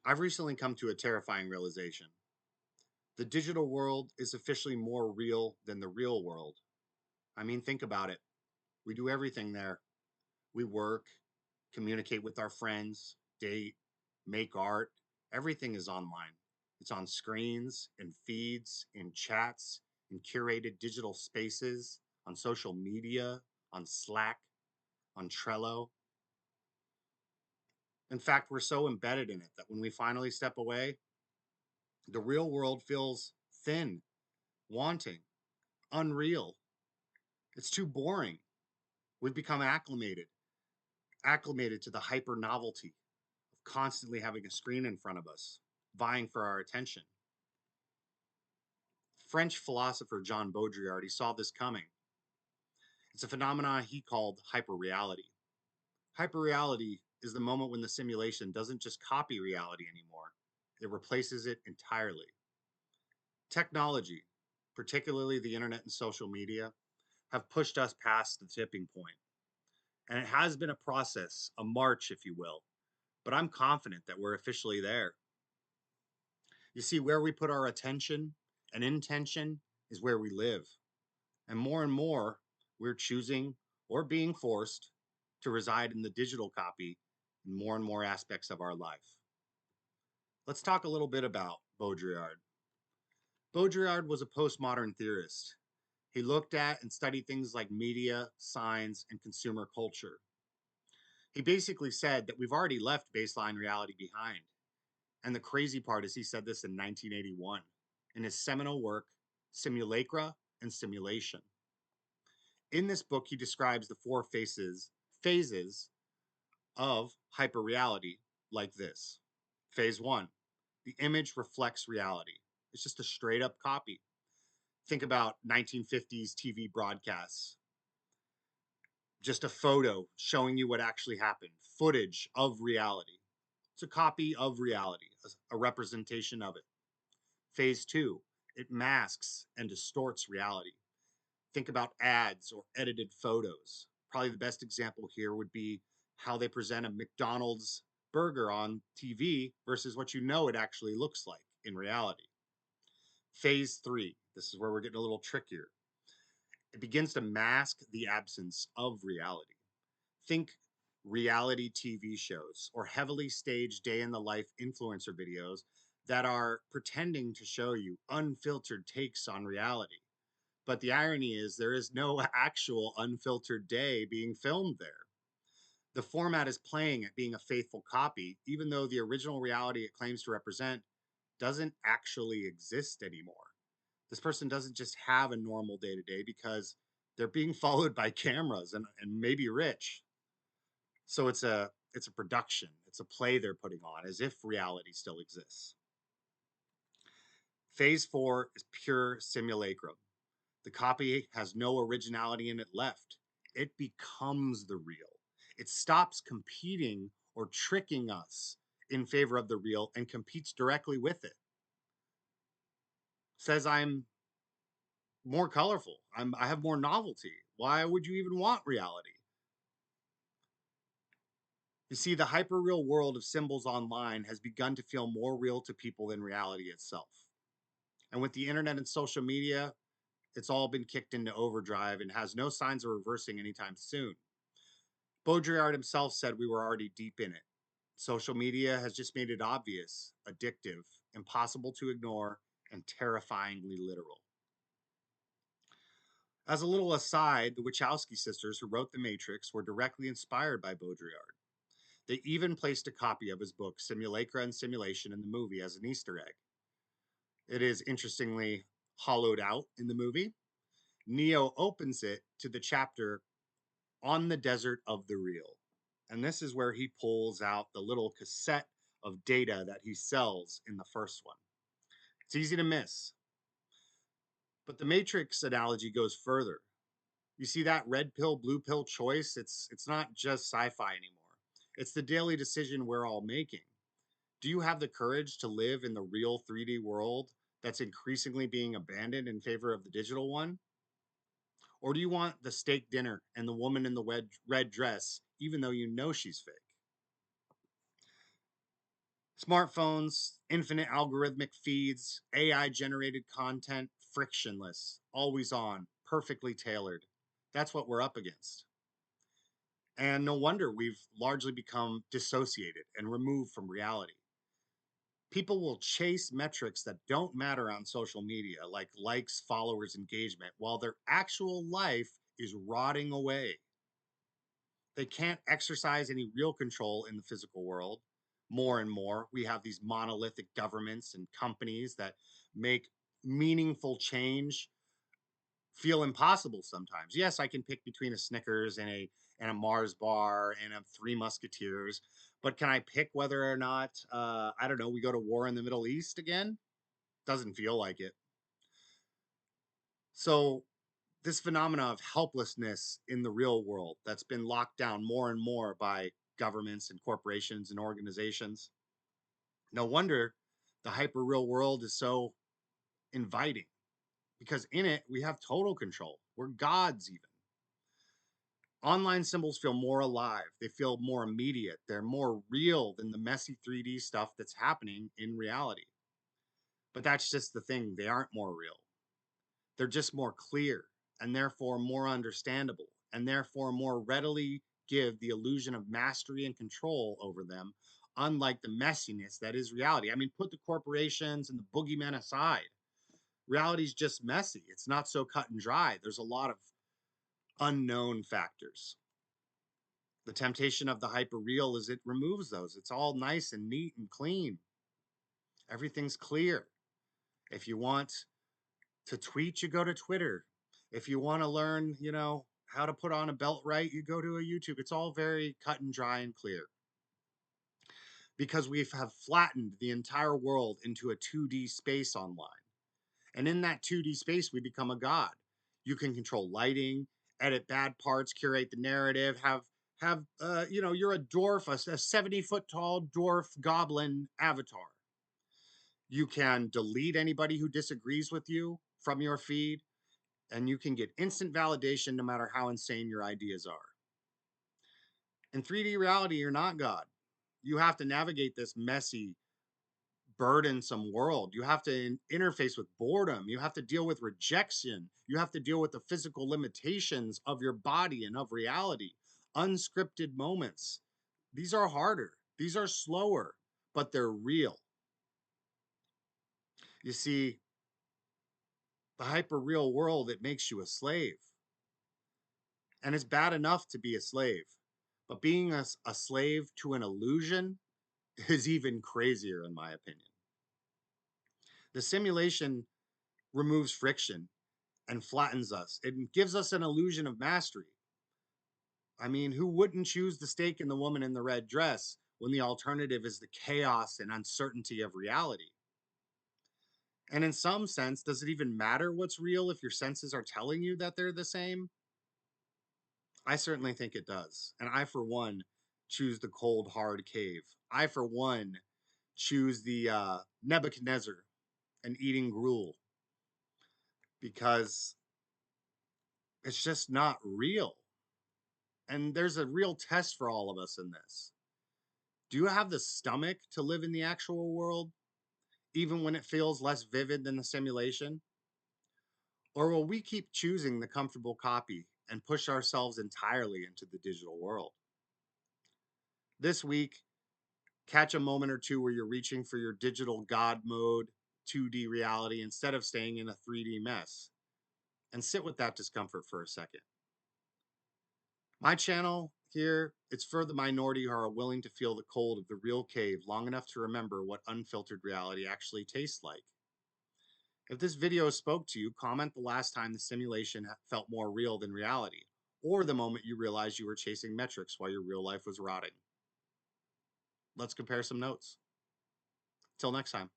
I've recently come to a terrifying realization. The digital world is officially more real than the real world. I mean, think about it. We do everything there. We work, communicate with our friends, date, make art. Everything is online. It's on screens, in feeds, in chats, in curated digital spaces, on social media, on Slack, on Trello. In fact, we're so embedded in it that when we finally step away, the real world feels thin, wanting, unreal. It's too boring. We've become acclimated to the hyper novelty of constantly having a screen in front of us, vying for our attention. French philosopher John Baudrillard, he saw this coming. It's a phenomenon he called hyperreality. Hyperreality is the moment when the simulation doesn't just copy reality anymore, it replaces it entirely. Technology, particularly the internet and social media, have pushed us past the tipping point. And it has been a process, a march, if you will, but I'm confident that we're officially there. You see, where we put our attention and intention is where we live. And more, we're choosing or being forced to reside in the digital copy in more and more aspects of our life. Let's talk a little bit about Baudrillard. Baudrillard was a postmodern theorist. He looked at and studied things like media, science, and consumer culture. He basically said that we've already left baseline reality behind. And the crazy part is he said this in 1981 in his seminal work, Simulacra and Simulation. In this book, he describes the phases of hyperreality like this. Phase one, the image reflects reality. It's just a straight up copy. Think about 1950s TV broadcasts, just a photo showing you what actually happened, footage of reality. It's a copy of reality, a representation of it. Phase two, it masks and distorts reality. Think about ads or edited photos. Probably the best example here would be how they present a McDonald's burger on TV versus what you know it actually looks like in reality. Phase three, this is where we're getting a little trickier. It begins to mask the absence of reality. Think reality TV shows or heavily staged day in the life influencer videos that are pretending to show you unfiltered takes on reality. But the irony is, there is no actual unfiltered day being filmed there. The format is playing at being a faithful copy, even though the original reality it claims to represent doesn't actually exist anymore. This person doesn't just have a normal day to day because they're being followed by cameras and maybe rich. So it's a production. It's a play they're putting on as if reality still exists. Phase four is pure simulacrum. The copy has no originality in it left. It becomes the real. It stops competing or tricking us in favor of the real and competes directly with it. Says I'm more colorful. I have more novelty. Why would you even want reality? You see, the hyperreal world of symbols online has begun to feel more real to people than reality itself. And with the internet and social media, it's all been kicked into overdrive and has no signs of reversing anytime soon. Baudrillard himself said we were already deep in it. Social media has just made it obvious, addictive, impossible to ignore, and terrifyingly literal. As a little aside, the Wachowski sisters who wrote The Matrix were directly inspired by Baudrillard. They even placed a copy of his book, Simulacra and Simulation, in the movie as an Easter egg. It is interestingly hollowed out in the movie. Neo opens it to the chapter On the Desert of the Real. And this is where he pulls out the little cassette of data that he sells in the first one. It's easy to miss. But the Matrix analogy goes further. You see that red pill, blue pill choice? It's not just sci-fi anymore. It's the daily decision we're all making. Do you have the courage to live in the real 3D world that's increasingly being abandoned in favor of the digital one? Or do you want the steak dinner and the woman in the red dress, even though you know she's fake? Smartphones, infinite algorithmic feeds, AI generated content, frictionless, always on, perfectly tailored. That's what we're up against. And no wonder we've largely become dissociated and removed from reality. People will chase metrics that don't matter on social media, like likes, followers, engagement, while their actual life is rotting away. They can't exercise any real control in the physical world. More and more, we have these monolithic governments and companies that make meaningful change feel impossible sometimes. Yes, I can pick between a Snickers and a Mars bar and a Three Musketeers, but can I pick whether or not I don't know, we go to war in the Middle East again? Doesn't feel like it. So this phenomena of helplessness in the real world that's been locked down more and more by governments and corporations and organizations. No wonder the hyper real world is so inviting because in it we have total control. We're gods, even. Online symbols feel more alive, they feel more immediate, they're more real than the messy 3D stuff that's happening in reality. But that's just the thing, they aren't more real. They're just more clear and therefore more understandable and therefore more readily give the illusion of mastery and control over them, unlike the messiness that is reality. I mean, put the corporations and the boogeymen aside. Reality's just messy. It's not so cut and dry. There's a lot of unknown factors. The temptation of the hyper real is it removes those. It's all nice and neat and clean. Everything's clear. If you want to tweet, you go to Twitter. If you want to learn, how to put on a belt right, you go to a YouTube. It's all very cut and dry and clear because we have flattened the entire world into a 2D space online. And in that 2D space, we become a god. You can control lighting, edit bad parts, curate the narrative, you're a dwarf, a 70-foot tall dwarf goblin avatar. You can delete anybody who disagrees with you from your feed, and you can get instant validation no matter how insane your ideas are. In 3D reality, you're not God. You have to navigate this messy, burdensome world. You have to interface with boredom. You have to deal with rejection. You have to deal with the physical limitations of your body and of reality. Unscripted moments. These are harder. These are slower, but they're real. You see, the hyper real world, it makes you a slave. And it's bad enough to be a slave. But being a slave to an illusion is even crazier, in my opinion. The simulation removes friction and flattens us. It gives us an illusion of mastery. I mean, who wouldn't choose the steak and the woman in the red dress when the alternative is the chaos and uncertainty of reality? And in some sense, does it even matter what's real if your senses are telling you that they're the same? I certainly think it does. And I, for one, choose the cold, hard cave. I, for one, choose the Nebuchadnezzar and eating gruel because it's just not real. And there's a real test for all of us in this. Do you have the stomach to live in the actual world, even when it feels less vivid than the simulation? Or will we keep choosing the comfortable copy and push ourselves entirely into the digital world? This week, catch a moment or two where you're reaching for your digital God mode, 2D reality, instead of staying in a 3D mess. And sit with that discomfort for a second. My channel here, it's for the minority who are willing to feel the cold of the real cave long enough to remember what unfiltered reality actually tastes like. If this video spoke to you, comment the last time the simulation felt more real than reality, or the moment you realized you were chasing metrics while your real life was rotting. Let's compare some notes. Till next time.